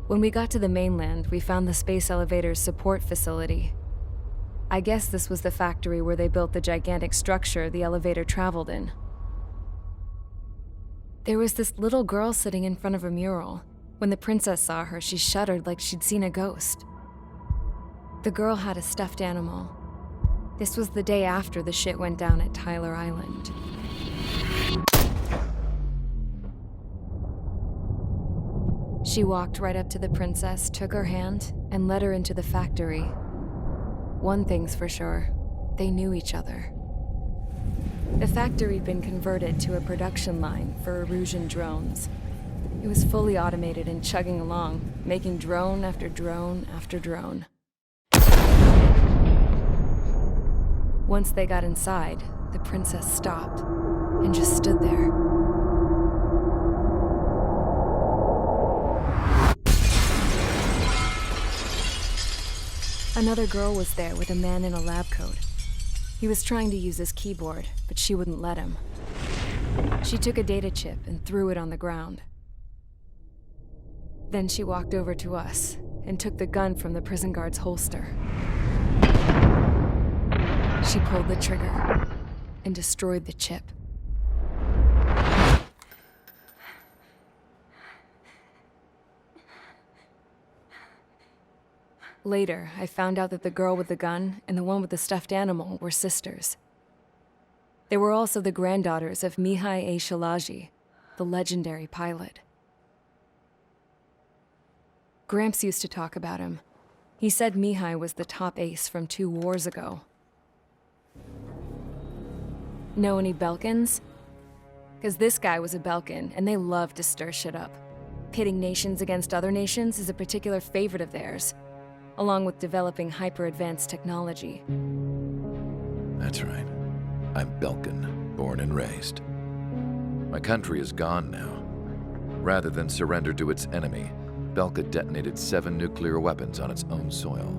When we got to the mainland, we found the space elevator's support facility. I guess this was the factory where they built the gigantic structure the elevator traveled in. There was this little girl sitting in front of a mural. When the princess saw her, she shuddered like she'd seen a ghost. The girl had a stuffed animal. This was the day after the shit went down at Tyler Island. She walked right up to the princess, took her hand, and led her into the factory. One thing's for sure, they knew each other. The factory'd been converted to a production line for Erusian drones. It was fully automated and chugging along, making drone after drone after drone. Once they got inside, the princess stopped and just stood there. Another girl was there with a man in a lab coat. He was trying to use his keyboard, but she wouldn't let him. She took a data chip and threw it on the ground. Then she walked over to us and took the gun from the prison guard's holster. She pulled the trigger and destroyed the chip. Later, I found out that the girl with the gun and the one with the stuffed animal were sisters. They were also the granddaughters of Mihai A. Shalaji, the legendary pilot. Gramps used to talk about him. He said Mihai was the top ace from 2 wars ago. Know any Belkans? Because this guy was a Belkan, and they love to stir shit up. Pitting nations against other nations is a particular favorite of theirs, along with developing hyper-advanced technology. That's right. I'm Belkan, born and raised. My country is gone now. Rather than surrender to its enemy, Belka detonated 7 nuclear weapons on its own soil.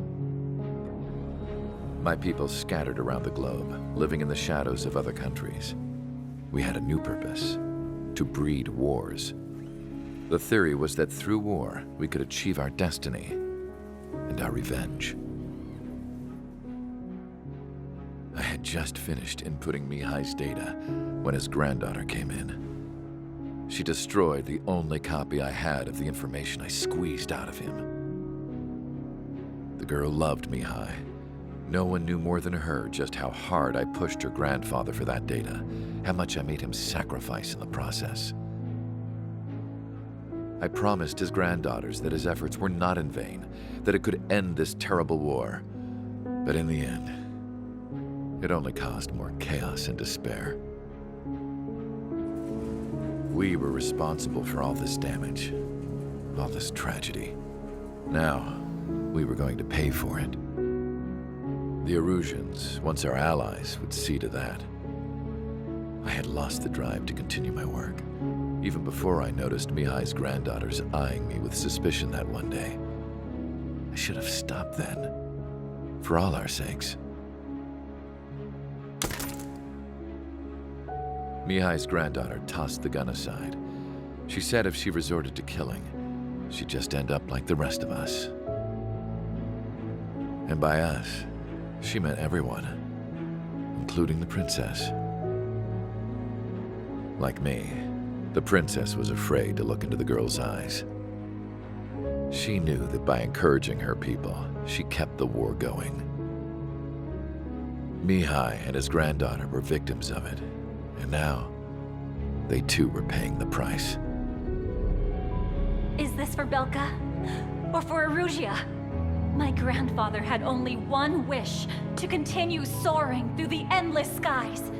My people scattered around the globe, living in the shadows of other countries. We had a new purpose: to breed wars. The theory was that through war, we could achieve our destiny and our revenge. I had just finished inputting Mihai's data when his granddaughter came in. She destroyed the only copy I had of the information I squeezed out of him. The girl loved Mihai. No one knew more than her just how hard I pushed her grandfather for that data, how much I made him sacrifice in the process. I promised his granddaughters that his efforts were not in vain, that it could end this terrible war. But in the end, it only caused more chaos and despair. We were responsible for all this damage, all this tragedy. Now, we were going to pay for it. The Erusians, once our allies, would see to that. I had lost the drive to continue my work, even before I noticed Mihai's granddaughters eyeing me with suspicion that one day. I should have stopped then, for all our sakes. Mihai's granddaughter tossed the gun aside. She said if she resorted to killing, she'd just end up like the rest of us. And by us, she meant everyone, including the princess. Like me, the princess was afraid to look into the girl's eyes. She knew that by encouraging her people, she kept the war going. Mihai and his granddaughter were victims of it, and now they too were paying the price. Is this for Belka? Or for Erusia? My grandfather had only one wish: to continue soaring through the endless skies.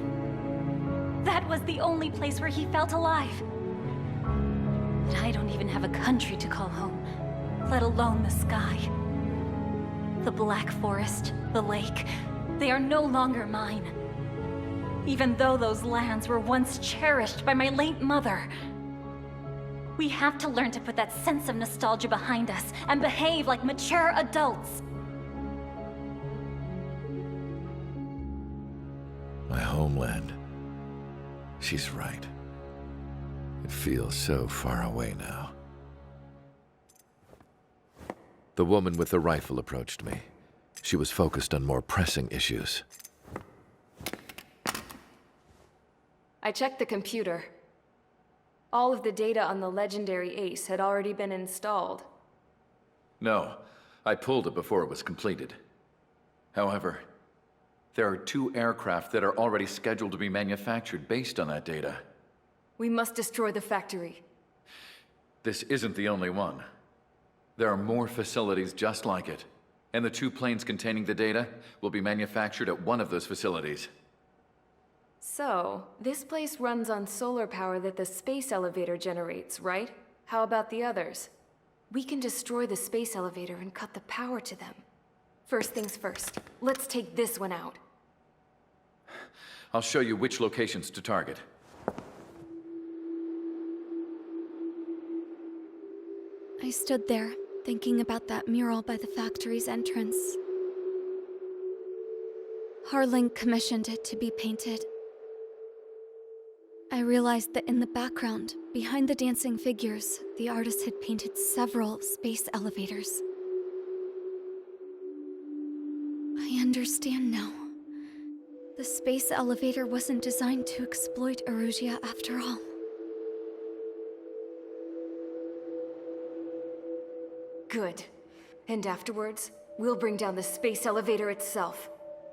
That was the only place where he felt alive. But I don't even have a country to call home, let alone the sky. The Black Forest, the lake, they are no longer mine. Even though those lands were once cherished by my late mother. We have to learn to put that sense of nostalgia behind us and behave like mature adults. My homeland. She's right. It feels so far away now. The woman with the rifle approached me. She was focused on more pressing issues. I checked the computer. All of the data on the legendary Ace had already been installed. No, I pulled it before it was completed. However, there are 2 aircraft that are already scheduled to be manufactured based on that data. We must destroy the factory. This isn't the only one. There are more facilities just like it, and the 2 planes containing the data will be manufactured at one of those facilities. So, this place runs on solar power that the space elevator generates, right? How about the others? We can destroy the space elevator and cut the power to them. First things first, let's take this one out. I'll show you which locations to target. I stood there, thinking about that mural by the factory's entrance. Harling commissioned it to be painted. I realized that in the background, behind the dancing figures, the artist had painted several space elevators. I understand now. The space elevator wasn't designed to exploit Erusia after all. Good. And afterwards, we'll bring down the space elevator itself.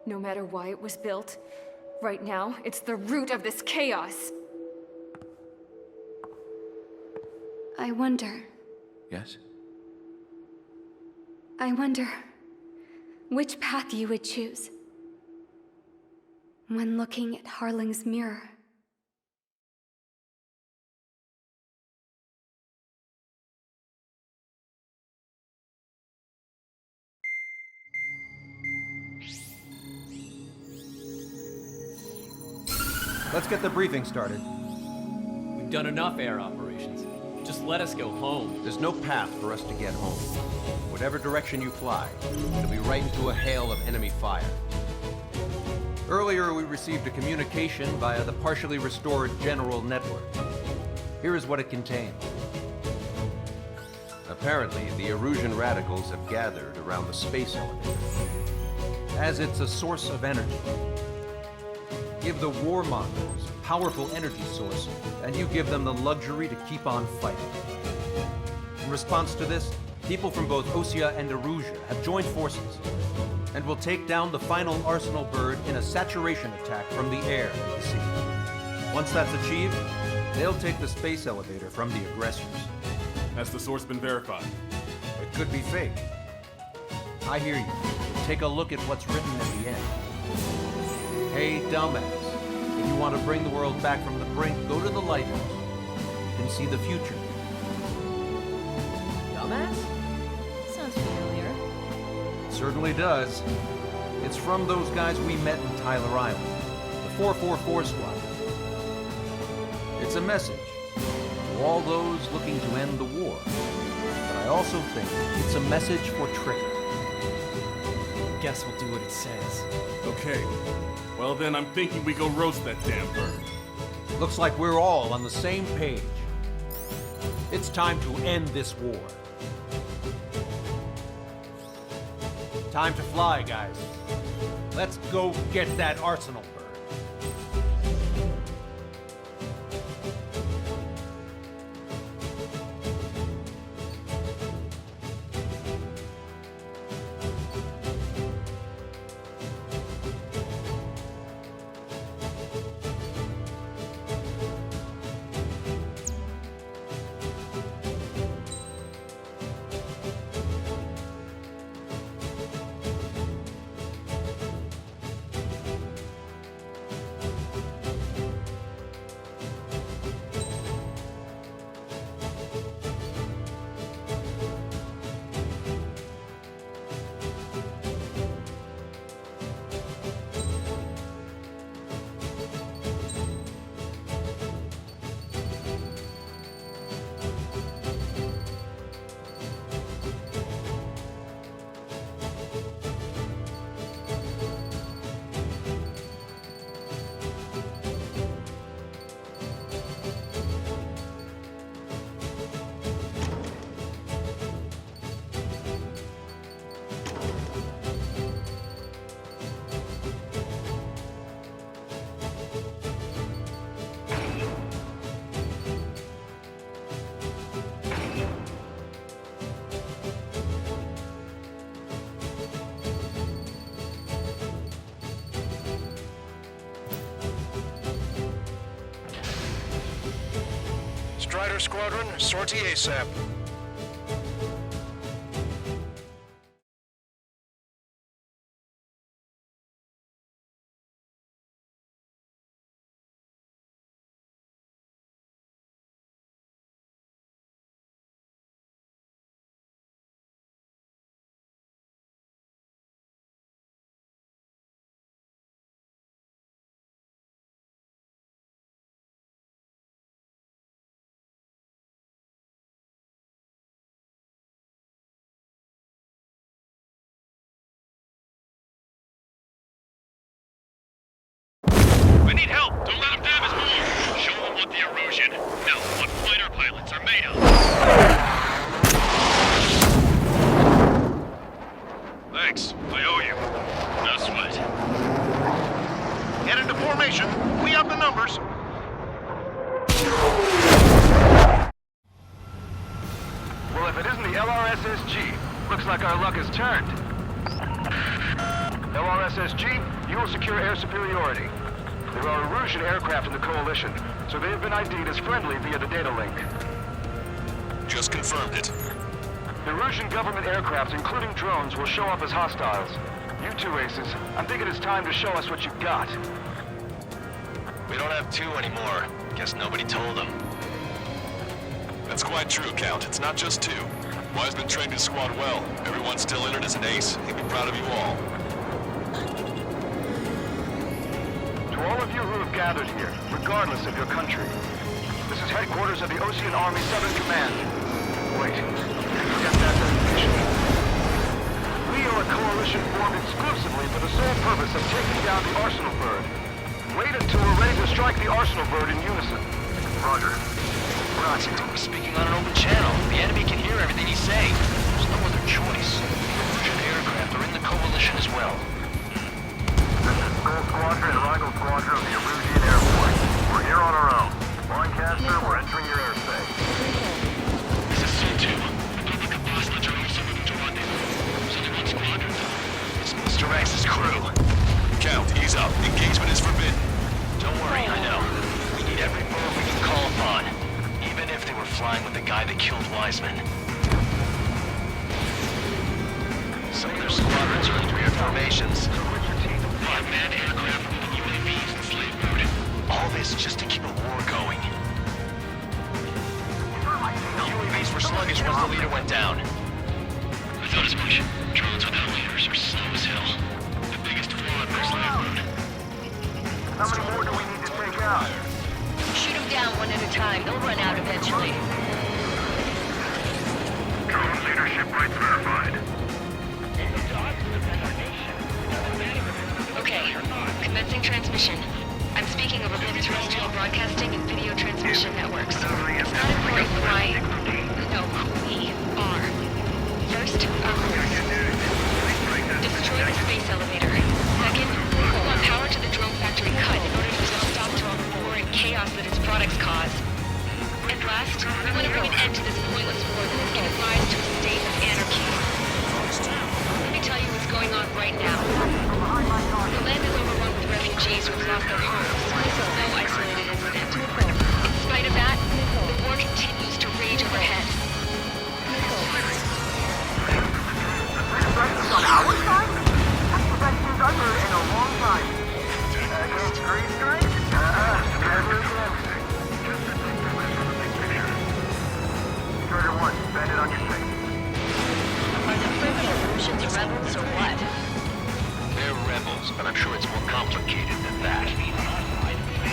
No matter why it was built, right now, it's the root of this chaos. I wonder Yes? which path you would choose when looking at Harling's mirror. Let's get the briefing started. We've done enough air operations. Just let us go home. There's no path for us to get home. Whatever direction you fly, it'll be right into a hail of enemy fire. Earlier, we received a communication via the partially restored general network. Here is what it contained. Apparently, the Erusian radicals have gathered around the space elevator, as it's a source of energy. Give the warmongers a powerful energy source, and you give them the luxury to keep on fighting. In response to this, people from both Osea and Erusia have joined forces, and will take down the final Arsenal bird in a saturation attack from the air and the sea. Once that's achieved, they'll take the space elevator from the aggressors. Has the source been verified? It could be fake. I hear you. Take a look at what's written at the end. Hey, dumbass. If you want to bring the world back from the brink, go to the Lighthouse. You can see the future. Dumbass? Sounds familiar. It certainly does. It's from those guys we met in Tyler Island, the 444 Squad. It's a message to all those looking to end the war. But I also think it's a message for Trigger. Guess we'll do what it says. Okay. Well then, I'm thinking we go roast that damn bird. Looks like we're all on the same page. It's time to end this war. Time to fly, guys. Let's go get that Arsenal bird. Strider Squadron, sortie ASAP. We need help! Don't let them damage more! Show them what the erosion, no, what fighter pilots are made of! Thanks, I owe you. No sweat. Head into formation. We have the numbers. Well, if it isn't the LRSSG, looks like our luck has turned. LRSSG, you will secure air superiority. There are Erusian aircraft in the Coalition, so they have been ID'd as friendly via the data link. Just confirmed it. The Erusian government aircraft, including drones, will show up as hostiles. You two aces, I'm thinking it's time to show us what you've got. We don't have two anymore. Guess nobody told them. That's quite true, Count. It's not just two. Wiseman trained his squad well. Everyone's still in it as an ace. He'll be proud of you all. To all of you who have gathered here, regardless of your country, this is headquarters of the Ocean Army 7th Command. Wait, forget that designation. We are a coalition formed exclusively for the sole purpose of taking down the Arsenal Bird. Wait until we're ready to strike the Arsenal Bird in unison. Roger. Roger, we're speaking on an open channel. The enemy can hear everything he's saying. There's no other choice. The Erusian aircraft are in the Coalition as well. This is Skull Squadron and Rigel Squadron of the Erusian Air Force. We're here on our own. Lancaster, we're entering your airspace. This is C2. Republic of Bosnia are also moving to rendezvous. So the one squadron. It's Mr. X's crew. Count, ease up. Engagement is forbidden. Don't worry, I know. We need every bird we can call upon. Even if they were flying with the guy that killed Wiseman. Some of their squadrons are in weird formations. They have manned aircraft moving UAVs in slave mode. All this just to keep a war going. The UAVs were sluggish once the leader went down. I thought as much. Drones without leaders are slow as hell. The biggest flaw in their slave mode. How many more do we need to take out? Shoot them down one at a time. They'll run out eventually. Drone leadership rights verified. Okay, commencing transmission. I'm speaking over both terrestrial broadcasting and video transmission networks. It's not important why, no, who we are. First, our course. Destroy the space elevator. Second, we want power to the drone factory cut in order to put a stop to all the war and chaos that its products cause. And last, we want to bring an end to this pointless war that has given rise to a state of anarchy. Let me tell you what's going on right now. The land is overrun with refugees who've lost their homes. This is no isolated incident. In spite of that, the war continues to rage overhead. On our side? That's the best news I've heard in a long time. Against green strike? Never again. Strider 1, bandit on your six. Are the friendly Erusians rebels or what? They're rebels, but I'm sure it's more complicated than that.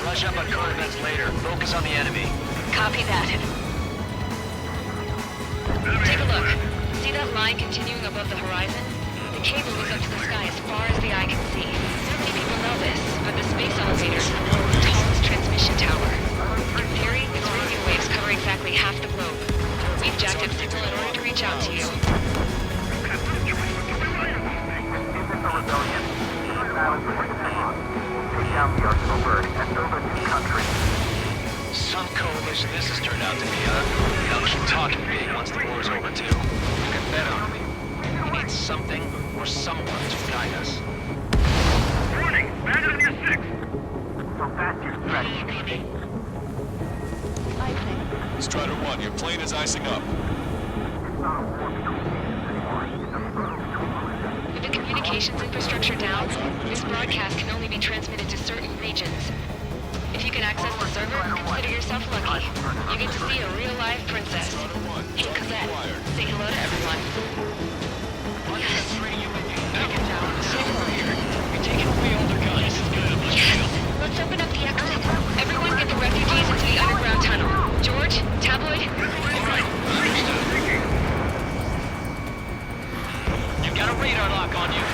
Rush up on coordinates later. Focus on the enemy. Copy that. Take a look. See that line continuing above the horizon? The cable goes up to the sky as far as the eye can see. Not many people know this, but the space elevator is the world's tallest transmission tower. In theory, its radio waves cover exactly half the globe. We've jacked up signal in order to reach out to you. Take down the Arsenal Bird and build a new country. Some coalition this has turned out to be, huh? They'll keep talking big once the war's over, too. You can bet on me. We need something or someone to guide us. Warning! Bandit on your six! So fast you stretch. Strider 1, your plane is icing up. With the communications infrastructure down, this broadcast can only be transmitted to certain regions. If you can access the server, consider yourself lucky. You get to see a real live princess. Hey, Cosette, say hello to everyone. Yes. You're taking away all their guns. Yes. Let's open up the exit. Everyone get the refugees into the underground tunnel. George, Tabloid. All right. You've got a radar lock on you.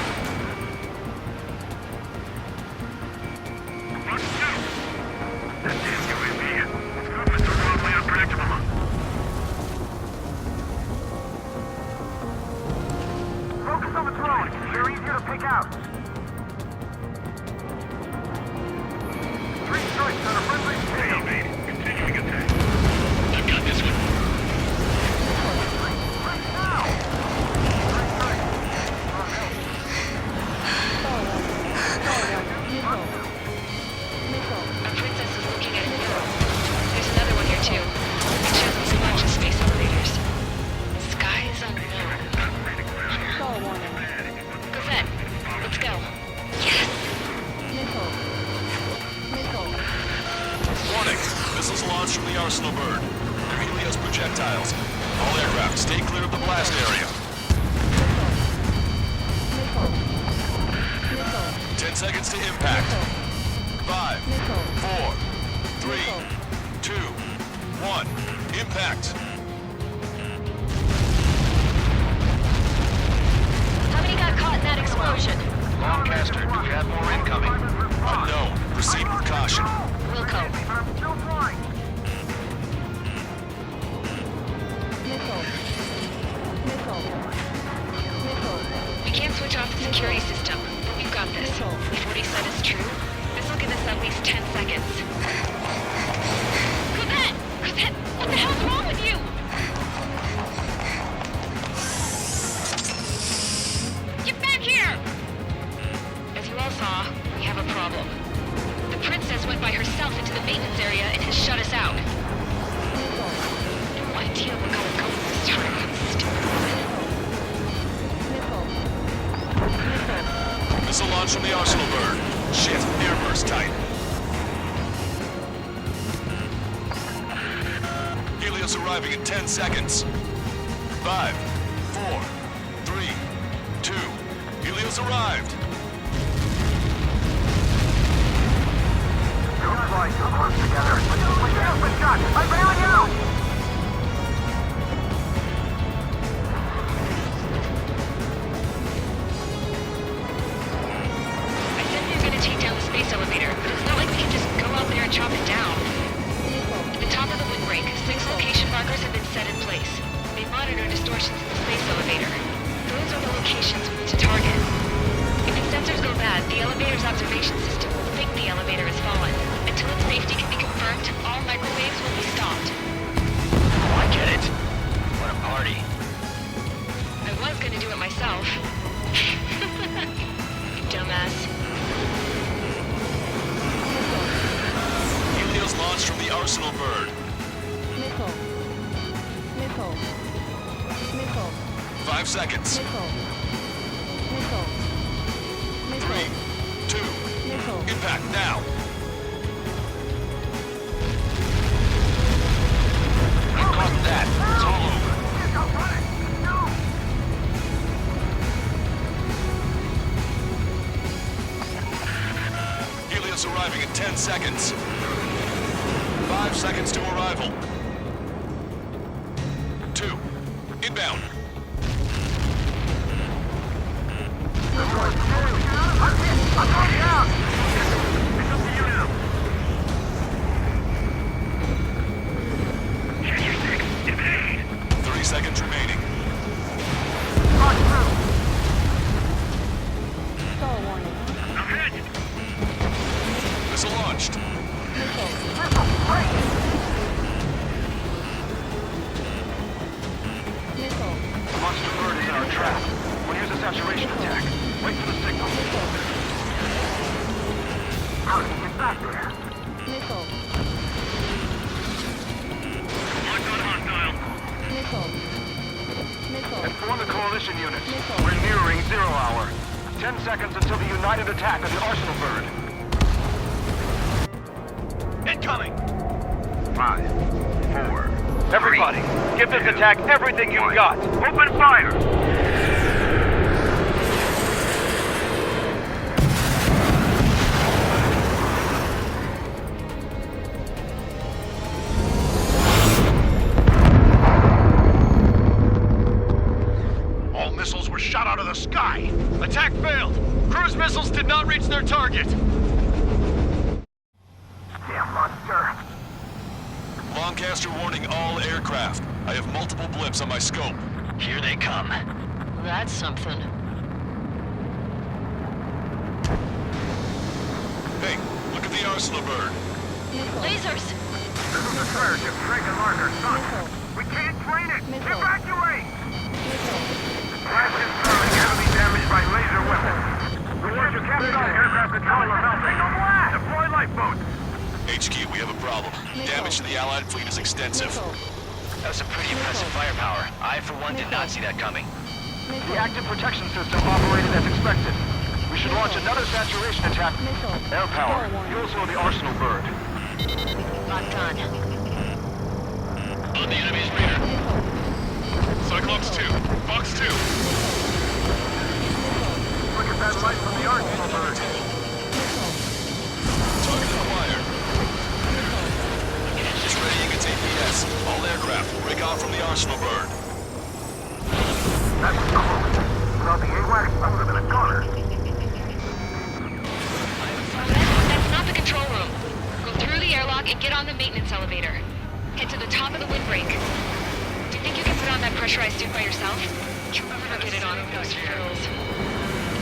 Focus on the drone. They're easier to pick out. 3 strikes on a friendly tail. Continuing attack. I've got this one. Right now! Our princess is looking at a mirror. There's another one here too. It shows us a bunch of space elevators. Skies unknown. Cosette, let's go. Yes! Warning! Missiles launched from the Arsenal bird. They're Helios projectiles. All aircraft, stay clear of the blast area. 10 seconds to impact. 5, 4, 3, 2, 1. Impact. How many got caught in that explosion? Lancaster, do you have more incoming? Unknown. Proceed with caution. Wilco. I'm still flying. We can't switch off the security system, but we've got this. If what he said is true, this will give us at least 10 seconds. Cosette! Cosette! What the hell's wrong with you? Get back here! As you all saw, we have a problem. The princess went by herself into the maintenance area and has shut us out. No idea what got her going this time. Stupid woman. Missile launch from the Arsenal bird. Shit, airburst tight. Helios arriving in 10 seconds. 5, 4, 3, 2. Helios arrived. Don't fly too close together. We're shot. I'm bailing out! I said we were gonna take down the space elevator, but it's not like we can just go out there and chop it down. At the top of the windbreak, 6 location markers have been set in place. They monitor distortions in the space elevator. Those are the locations we need to target. If the sensors go bad, the elevator's observation system will think the elevator has fallen. Until its safety can be confirmed, all microwaves will be stopped. Oh, I get it. What a party. I was gonna do it myself. You dumbass. Helios launched from the Arsenal bird. 5 seconds. 3, 2. Impact now. I caught that. It's all over. Helios arriving in 10 seconds. 5 seconds to arrival. 2. Inbound. I'm going down! It's up to you now. Check your six. Invade! 3 seconds remaining. March through. I'm hit! Missile launched. Missile, break! Monster bird is in our trap. We'll use a saturation attack. Wait for the signal. How do we get back there? Inform the coalition units. We're nearing 0 hour. 10 seconds until the united attack of the Arsenal bird. Incoming! 5, 4. Everybody, give this attack everything you've got. Open fire! All missiles were shot out of the sky. Attack failed. Cruise missiles did not reach their target. Damn monster. Lancaster warning all aircraft. I have multiple blips on my scope. Here they come. That's something. Hey, look at the Arsenal bird. Lasers! This is a surge of Dragon Marker, son. We can't train it! Evacuate! Blast is throwing heavily damaged by laser weapons. Report your captain on aircraft controller now. Signal blast! Deploy lifeboats! HQ, we have a problem. Damage to the Allied fleet is extensive. That was some pretty impressive firepower. I, for one, did not see that coming. The active protection system operated as expected. We should launch another saturation attack. Air power. You'll slow the Arsenal bird. Locked on. On the enemy's radar. Cyclops 2. Fox 2. Look at that light from the Arsenal bird. Target acquired. It's readying its APS. All aircraft, break off from the Arsenal bird. That's close. Without the AWACS, I would have been a goner. That's not the control room. Go through the airlock and get on the maintenance elevator. Head to the top of the windbreak. Do you think you can put on that pressurized suit by yourself? You'll never get it on with those frills.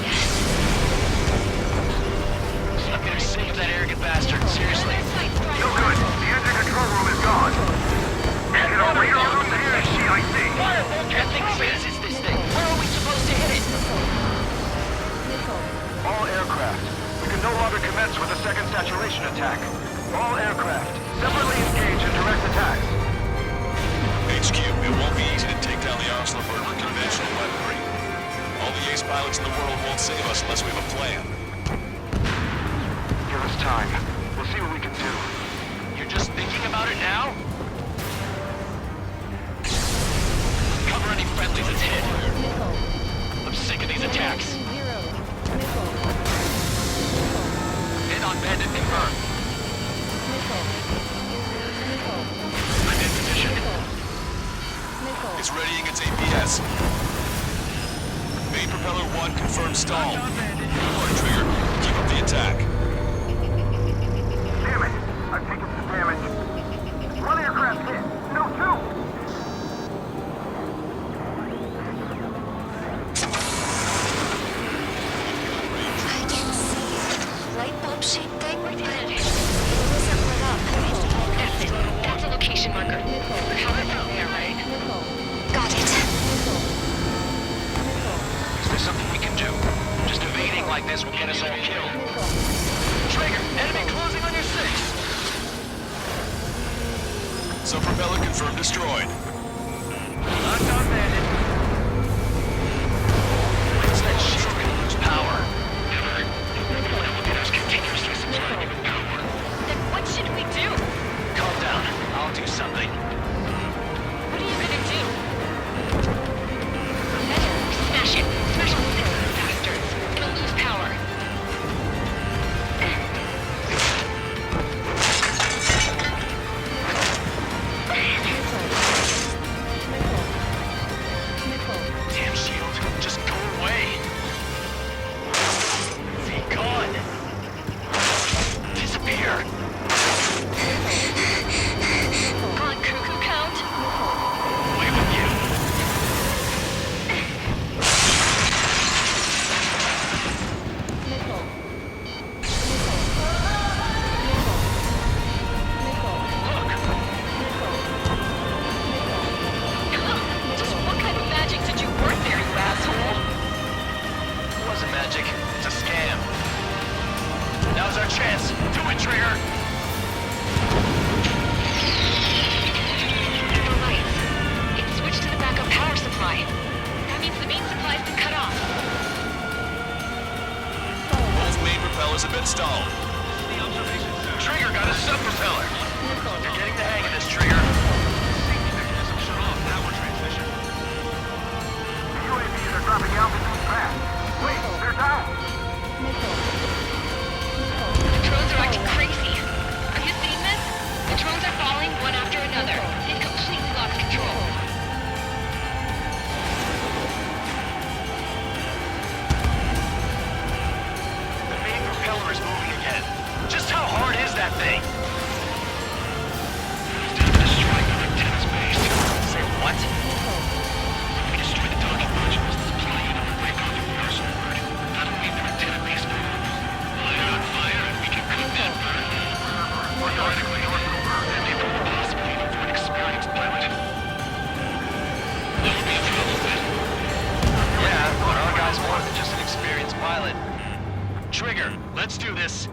Yes. I'm gonna save that arrogant bastard, seriously. No good. The engine control room is gone. Engine on radar room to here, CIC. That thing phases this thing. Where are we supposed to hit it? All aircraft. We can no longer commence with a second saturation attack. All aircraft, separately engage in direct attacks. HQ, it won't be easy to take down the Arsenal bird with conventional weaponry. All the ace pilots in the world won't save us unless we have a plan. Give us time. We'll see what we can do. You're just thinking about it now? Cover any friendlies that's hit. I'm sick of these attacks. Hit on bandit confirmed. I'm in position. It's readying its APS. Main propeller 1 confirmed stall. Report trigger. Keep up the attack. Damn it! I've taken some damage. One aircraft hit. No, two! I can see light bulb shaped thing, but it wasn't lit up. That's it. That's a location marker. We're headed from there, right? Got it. Is there something we can do? Just evading like this will get us all killed. Trigger, enemy closing on your 6. So propeller confirmed destroyed. Locked on bandit. What's that shield gonna lose power? Elevators continuously supplying with power. Then what should we do? Calm down. I'll do something. What are you gonna do? Smash it. Smash all those bastards. It'll lose power. Damn shield. Just go away. Be gone. Disappear. Come on, crew. supply. That means the main supply's been cut off. Both main propellers have been stalled. Trigger got a sub-propeller. You're getting the hang of this, Trigger. Safety mechanism shut off. Power transmission. The UAVs are dropping altitude fast. Wait, they're down. The drones are acting crazy. Are you seeing this? The drones are falling one after another. They've completely lost control. The main propeller is moving again. Just how hard is that thing? Destroy the antenna's base. Say what? We destroy the docking modules. The supply unit will break off the arsenal bird. That'll leave their antenna base behind. Fire on fire, and we can cook that bird. Theoretically, empty from the possibility for an experienced pilot. That'll be a trouble then. Yeah, but our guy's more than just an experienced pilot. Trigger, let's do this.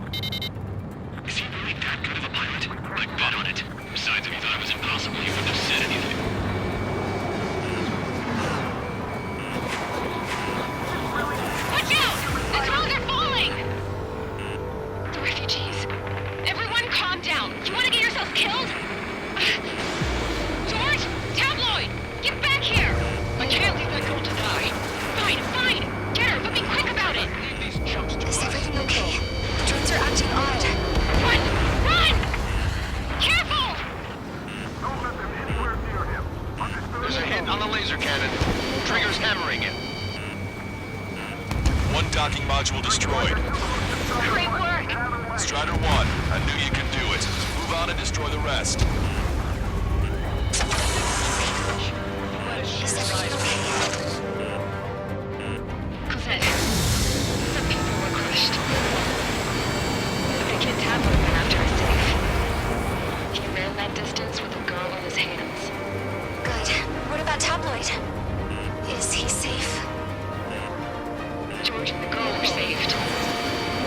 Is he really that good of a pilot? I'd bet on it. Besides, if he thought it was impossible, he wouldn't have said anything. Watch out! The drones are falling! The refugees. Everyone calm down. You want to get yourselves killed? George! Tabloid! Get back here! I can't leave that girl to die. Fine, fine! Get her, but be quick about it! Leave these chumps to us. Is everything okay? The drones are acting odd. Run! Run! Careful! Don't let them anywhere near him. There's a hit on the laser cannon. Trigger's hammering it. One docking module destroyed. Great work! Strider 1, I knew you could do it. Move on and destroy the rest. Is everything okay? Cosette, some people were crushed. The kid Tabloid went after a safe. He ran that distance with a girl on his hands. Good. What about Tabloid? Is he safe? George and the girl were saved.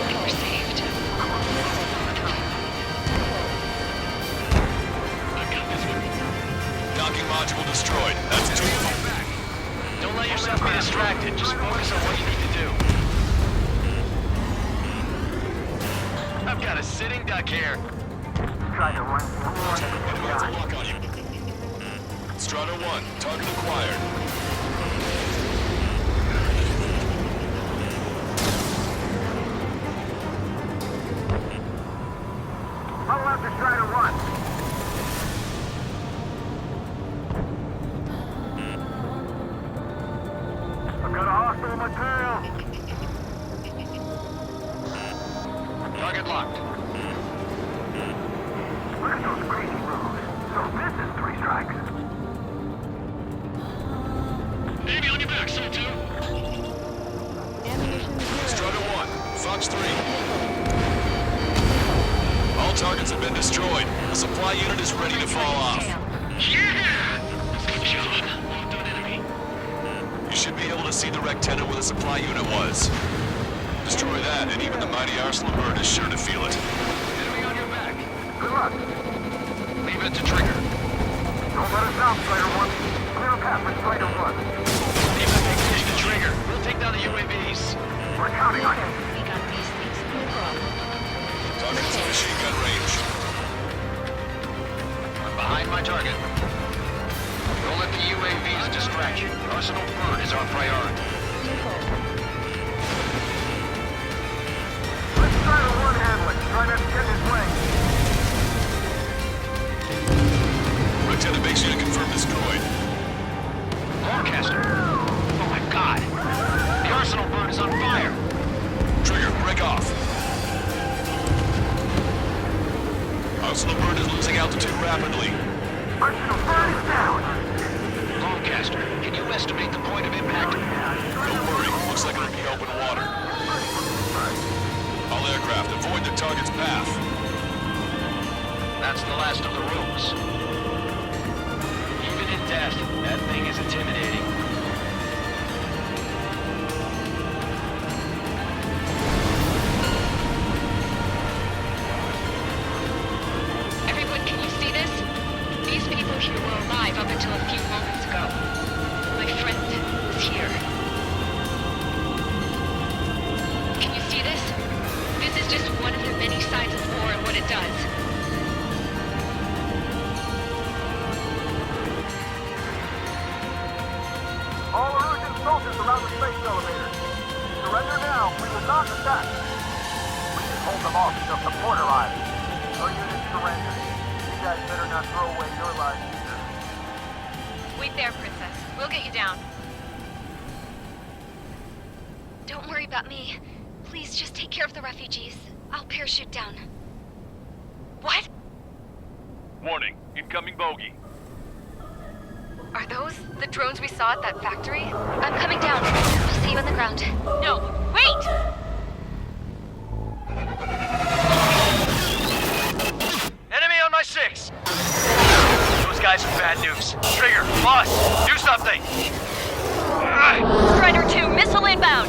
They were saved. I got this one. Docking module destroyed. That's 2 of them. Don't let yourself be distracted. Just focus on what you need to do. I've got a sitting duck here. Try to run forward. Enemies are lock on you. Strider 1, target acquired. Follow after Strider 1. I've got a hostile in my tail. Target locked. Look at those crazy moves. So this is 3 strikes. Baby on your back, Soul 2. Strider 1, Fox 3. All targets have been destroyed. The supply unit is ready to fall off. Yeah! Good job. Well done, enemy. You should be able to see the rectenna where the supply unit was. Destroy that, and even the mighty Arsenal bird is sure to feel it. Enemy on your back. Good luck. Leave it to Trigger. Don't let us down, Strider 1. Clear a path for Strider 1. Leave the big fish to Trigger. We'll take down the UAVs. We're counting on you. We got these things, no problem. Target's in machine gun range. I'm behind my target. Don't let the UAVs distract you. Arsenal bird is our priority. Let Strider 1 handle it. Try not to get in his way. Rectenna base unit confirmed destroyed. Lancaster. Oh my god. The Arsenal bird is on fire. Trigger, break off. Arsenal bird is losing altitude rapidly. Arsenal bird is down. Lancaster, can you estimate the point of impact? Don't worry, looks like it'll be open water. All aircraft, avoid the target's path. That's the last of the rooms. Even in death, that thing is intimidating. Everyone, can you see this? These people here were alive up until a few moments ago. My friend here. Can you see this? This is just one of the many sides of war and what it does. All Erusian soldiers around the space elevator. Surrender now. We will not attack. We can hold them off until support arrives. No units surrender. You guys better not throw away your lives either. Wait there, Princess. We'll get you down. Don't worry about me. Please just take care of the refugees. I'll parachute down. What? Warning, incoming bogey. Are those the drones we saw at that factory? I'm coming down. I'll see you on the ground. No, wait! Enemy on my 6! Those guys are bad news. Trigger, boss, do something! Strider 2, missile inbound!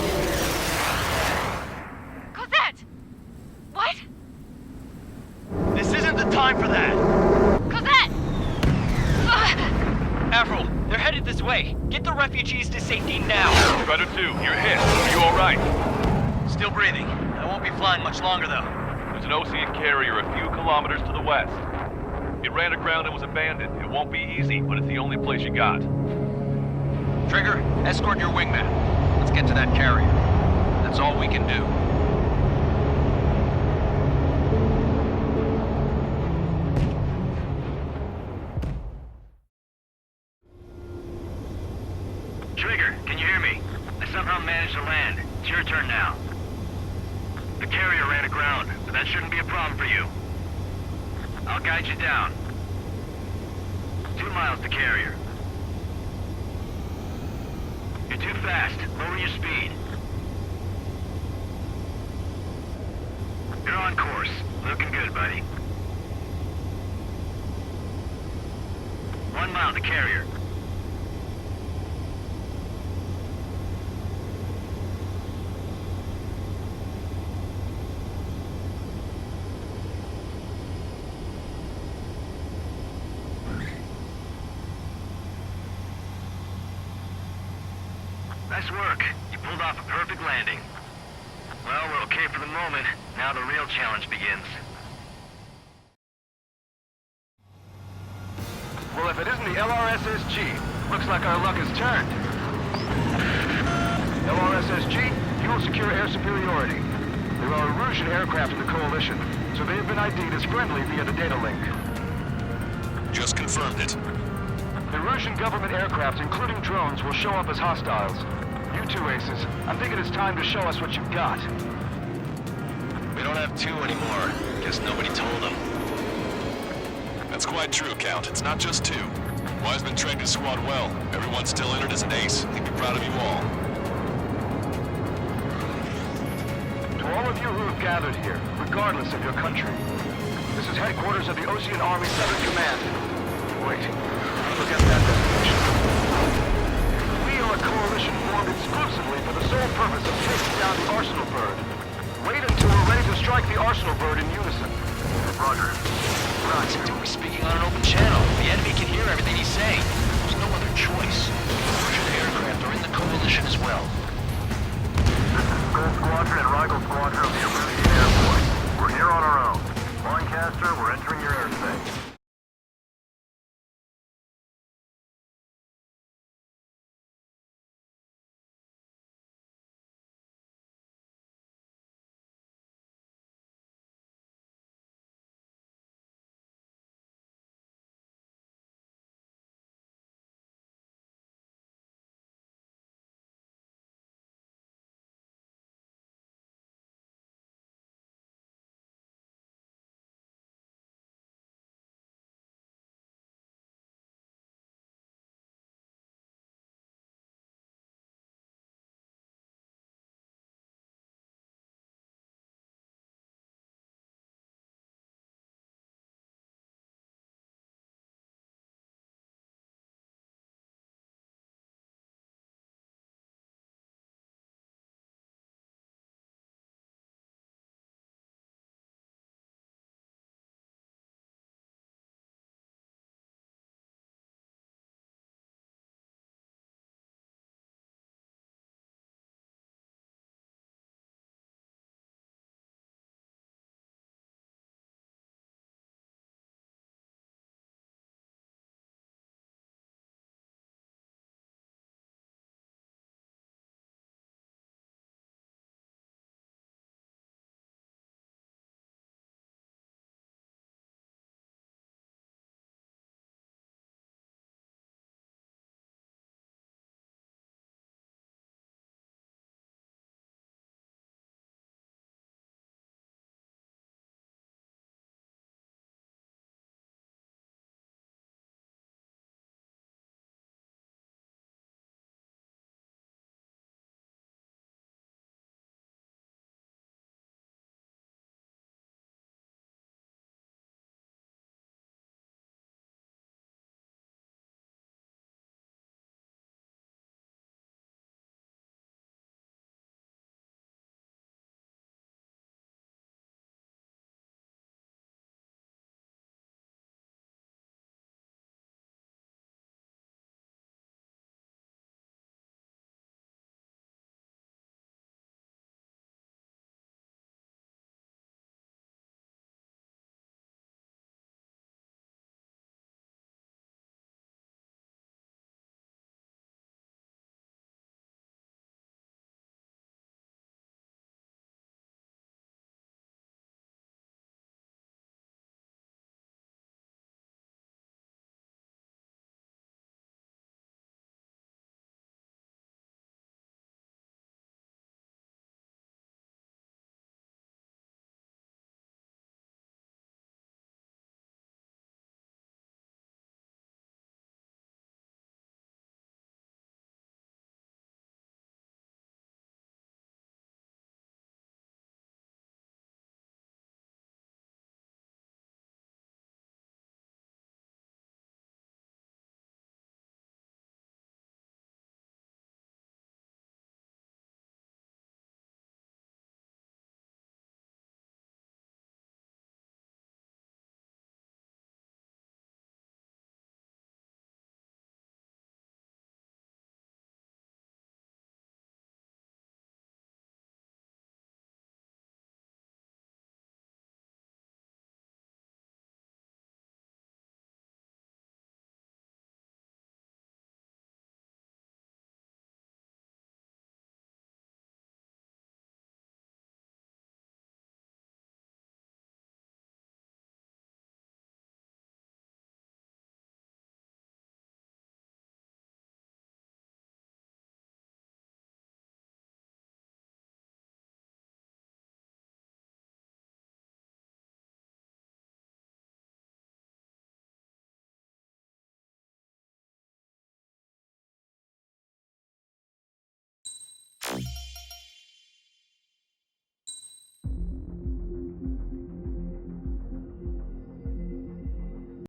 Cosette! What? This isn't the time for that! Cosette! Avril, they're headed this way. Get the refugees to safety now. Strider 2, you're hit. Are you alright? Still breathing. I won't be flying much longer, though. There's an Ocean carrier a few kilometers to the west. It ran aground and was abandoned. It won't be easy, but it's the only place you got. Trigger, escort your wingman. Let's get to that carrier. That's all we can do. Trigger, can you hear me? I somehow managed to land. It's your turn now. The carrier ran aground, but that shouldn't be a problem for you. I'll guide you down. 2 miles to carrier. You're too fast. Lower your speed. You're on course. Looking good, buddy. 1 mile to carrier. Nice work. You pulled off a perfect landing. Well, we're okay for the moment. Now the real challenge begins. Well, if it isn't the LRSSG, looks like our luck has turned. LRSSG, you will secure air superiority. There are Erusian aircraft in the Coalition, so they have been ID'd as friendly via the data link. Just confirmed it. The Erusian government aircraft, including drones, will show up as hostiles. You two aces, I'm thinking it's time to show us what you've got. We don't have 2 anymore. Guess nobody told them. That's quite true, Count. It's not just 2. Wiseman trained his squad well. Everyone's still entered as an ace. He'd be proud of you all. To all of you who have gathered here, regardless of your country, this is headquarters of the Ocean Army 7th Command. Wait, forget that destination. We are a coalition formed exclusively for the sole purpose of taking down the Arsenal Bird. Wait until we're ready to strike the Arsenal Bird in unison. Roger. Ron's doing speaking on an open channel. The enemy can hear everything he's saying. There's no other choice. Erusian aircraft are in the Coalition as well. This is Gold Squadron and Rigel Squadron of the Erusian Air Force. We're here on our own. Lancaster, we're entering your airspace.